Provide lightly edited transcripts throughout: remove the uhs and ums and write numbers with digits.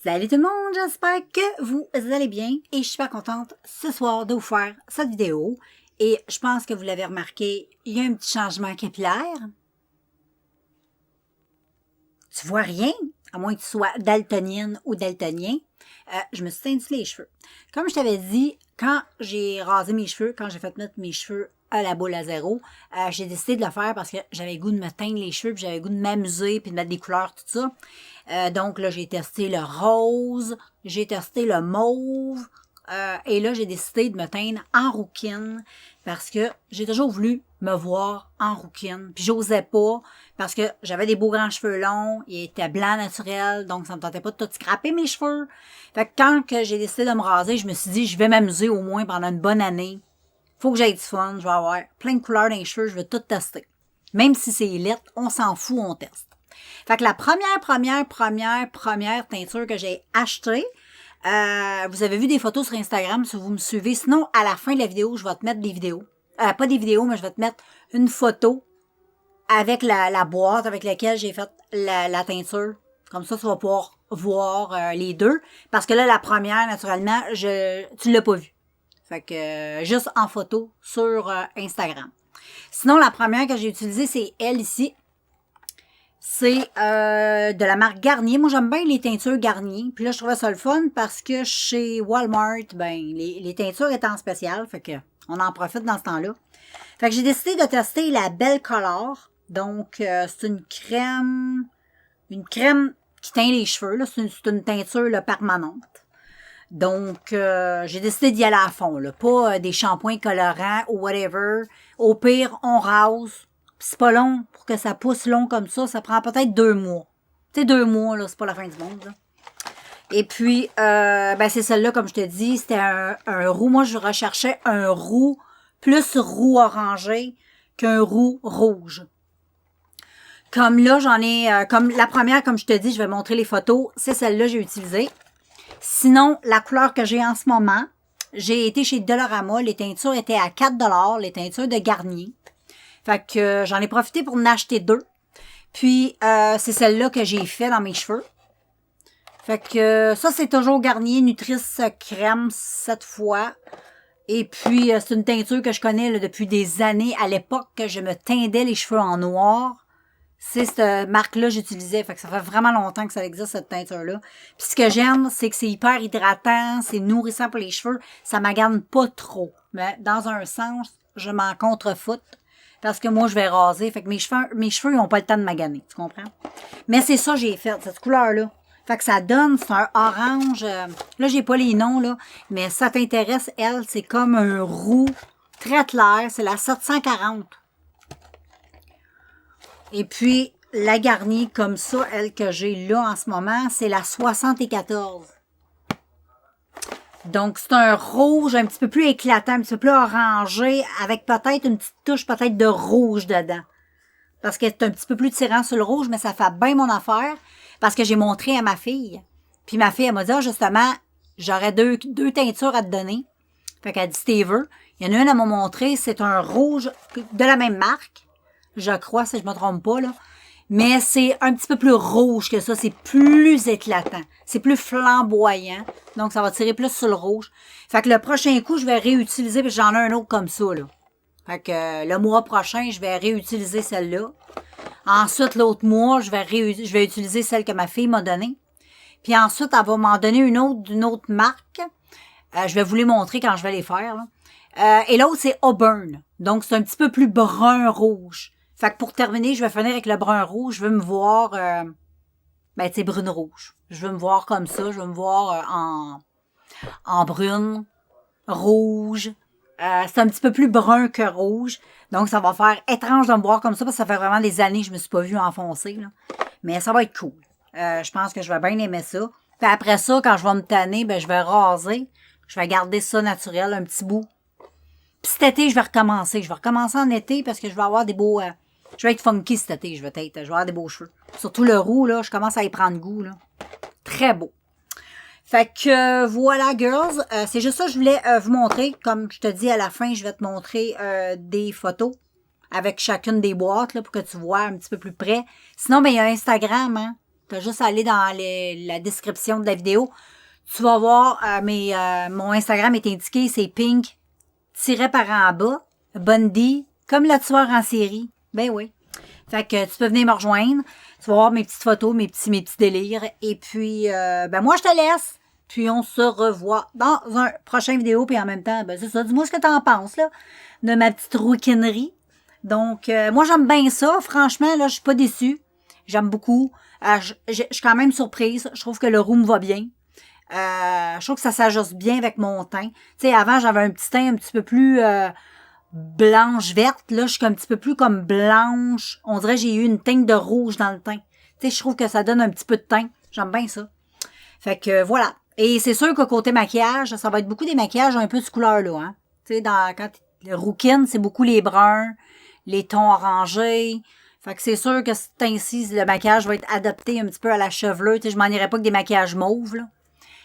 Salut tout le monde, j'espère que vous allez bien et je suis super contente ce soir de vous faire cette vidéo. Et je pense que vous l'avez remarqué, il y a un petit changement capillaire. Tu vois rien, à moins que tu sois daltonienne ou daltonien. Je me suis teint les cheveux. Comme je t'avais dit, quand j'ai rasé mes cheveux, quand j'ai fait mettre mes cheveux à la boule à zéro, j'ai décidé de le faire parce que j'avais le goût de me teindre les cheveux, puis j'avais le goût de m'amuser, puis de mettre des couleurs, tout ça. Donc là, j'ai testé le rose, j'ai testé le mauve, et là, j'ai décidé de me teindre en rouquine parce que j'ai toujours voulu me voir en rouquine. Puis j'osais pas parce que j'avais des beaux grands cheveux longs, ils étaient blancs naturels, donc ça me tentait pas de tout scraper mes cheveux. Fait que quand que j'ai décidé de me raser, je me suis dit, je vais m'amuser au moins pendant une bonne année. Faut que j'aille du fun, je vais avoir plein de couleurs dans les cheveux, je vais tout tester. Même si c'est lettre, on s'en fout, on teste. Fait que la première teinture que j'ai achetée, vous avez vu des photos sur Instagram si vous me suivez. Sinon, à la fin de la vidéo, je vais te mettre des vidéos. Pas des vidéos, mais je vais te mettre une photo avec la boîte avec laquelle j'ai fait la teinture. Comme ça, tu vas pouvoir voir les deux. Parce que là, la première, naturellement, tu l'as pas vue. Fait que juste en photo sur Instagram. Sinon, la première que j'ai utilisée, c'est elle ici. C'est de la marque Garnier. Moi, j'aime bien les teintures Garnier. Puis là, je trouvais ça le fun parce que chez Walmart, ben les teintures étaient en spécial. Fait que on en profite dans ce temps-là. Fait que j'ai décidé de tester la Belle Color. Donc, c'est une crème qui teint les cheveux. Là. C'est une teinture là, permanente. Donc, j'ai décidé d'y aller à fond. Là. Pas des shampoings colorants ou whatever. Au pire, on rase. C'est pas long pour que ça pousse long comme ça. Ça prend peut-être 2 mois. Tu sais, 2 mois, là, c'est pas la fin du monde. Là. Et puis, ben c'est celle-là, comme je te dis, c'était un roux. Moi, je recherchais un roux plus roux orangé qu'un roux rouge. Comme là, j'en ai... comme la première, comme je te dis, je vais montrer les photos. C'est celle-là que j'ai utilisée. Sinon, la couleur que j'ai en ce moment, j'ai été chez Dollarama. Les teintures étaient à 4 $, les teintures de Garnier. Fait que j'en ai profité pour en acheter 2. Puis, c'est celle-là que j'ai fait dans mes cheveux. Fait que ça, c'est toujours Garnier Nutrice Crème cette fois. Et puis, c'est une teinture que je connais là, depuis des années. À l'époque que je me teindais les cheveux en noir, c'est cette marque-là que j'utilisais. Fait que ça fait vraiment longtemps que ça existe, cette teinture-là. Puis ce que j'aime, c'est que c'est hyper hydratant, c'est nourrissant pour les cheveux. Ça m'agane pas trop. Mais dans un sens, je m'en contrefoute. Parce que moi, je vais raser. Fait que mes cheveux, ils n'ont pas le temps de maganer. Tu comprends? Mais c'est ça que j'ai fait, cette couleur-là. Fait que ça donne, c'est un orange. Là, j'ai pas les noms, là. Mais ça t'intéresse, elle, c'est comme un roux très clair. C'est la 740. Et puis, la Garnier comme ça, elle que j'ai là en ce moment, c'est la 74. Donc, c'est un rouge un petit peu plus éclatant, un petit peu plus orangé, avec peut-être une petite touche peut-être de rouge dedans. Parce que c'est un petit peu plus tirant sur le rouge, mais ça fait bien mon affaire. Parce que j'ai montré à ma fille. Puis ma fille, elle m'a dit, ah, justement, j'aurais deux teintures à te donner. Fait qu'elle dit, t'es veux. Il y en a une à m'a montré, c'est un rouge de la même marque. Je crois, si je me trompe pas, là. Mais c'est un petit peu plus rouge que ça. C'est plus éclatant. C'est plus flamboyant. Donc, ça va tirer plus sur le rouge. Fait que le prochain coup, je vais réutiliser, parce que j'en ai un autre comme ça, là. Fait que le mois prochain, je vais réutiliser celle-là. Ensuite, l'autre mois, je vais utiliser celle que ma fille m'a donnée. Puis ensuite, elle va m'en donner une autre d'une autre marque. Je vais vous les montrer quand je vais les faire, là. Et l'autre, c'est Auburn. Donc, c'est un petit peu plus brun-rouge. Fait que pour terminer, je vais finir avec le brun-rouge. Je veux me voir, ben, tu sais, brune-rouge. Je veux me voir comme ça. Je veux me voir en brune, rouge. C'est un petit peu plus brun que rouge. Donc, ça va faire étrange de me voir comme ça parce que ça fait vraiment des années que je me suis pas vue enfoncer, là. Mais ça va être cool. Je pense que je vais bien aimer ça. Puis après ça, quand je vais me tanner, ben, je vais raser. Je vais garder ça naturel, un petit bout. Puis cet été, je vais recommencer. Je vais recommencer en été parce que je vais avoir des beaux... je vais être funky cet été, je vais avoir des beaux cheveux. Surtout le roux, là, je commence à y prendre goût, là. Très beau. Fait que voilà, girls. C'est juste ça que je voulais vous montrer. Comme je te dis, à la fin, je vais te montrer des photos avec chacune des boîtes là, pour que tu vois un petit peu plus près. Sinon, ben il y a Instagram, hein. Tu as juste à aller dans la description de la vidéo. Tu vas voir, mon Instagram est indiqué, c'est pink, tiré par en bas, Bundy, comme le tueur en série. Ben oui. Fait que tu peux venir me rejoindre. Tu vas voir mes petites photos, mes petits délires. Et puis, moi, je te laisse. Puis, on se revoit dans un prochain vidéo. Puis, en même temps, c'est ça. Dis-moi ce que t'en penses, là, de ma petite rouquinerie. Donc, moi, j'aime bien ça. Franchement, là, je suis pas déçue. J'aime beaucoup. Je suis quand même surprise. Je trouve que le roux me va bien. Je trouve que ça s'ajuste bien avec mon teint. Tu sais, avant, j'avais un petit teint un petit peu plus blanche-verte. Là, je suis un petit peu plus comme blanche. On dirait que j'ai eu une teinte de rouge dans le teint. Tu sais, je trouve que ça donne un petit peu de teint. J'aime bien ça. Fait que voilà. Et c'est sûr que côté maquillage, ça va être beaucoup des maquillages un peu de couleur là. Hein? Tu sais, quand le rouquine, c'est beaucoup les bruns, les tons orangés. Fait que c'est sûr que c'est ainsi, le maquillage va être adapté un petit peu à la chevelure. Tu sais, je m'en irais pas avec des maquillages mauves, là.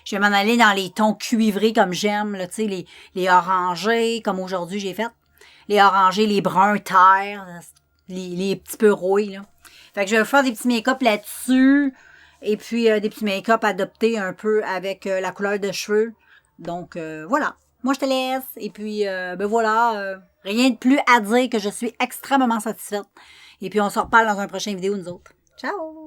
Je vais m'en aller dans les tons cuivrés comme j'aime, là, tu sais, les orangés, comme aujourd'hui j'ai fait. Les orangés, les bruns terre, les petits peu rouilles, là. Fait que je vais faire des petits make-up là-dessus. Et puis, des petits make-up adoptés un peu avec la couleur de cheveux. Donc, voilà. Moi, je te laisse. Et puis, voilà. Rien de plus à dire que je suis extrêmement satisfaite. Et puis, on se reparle dans un prochain vidéo, nous autres. Ciao!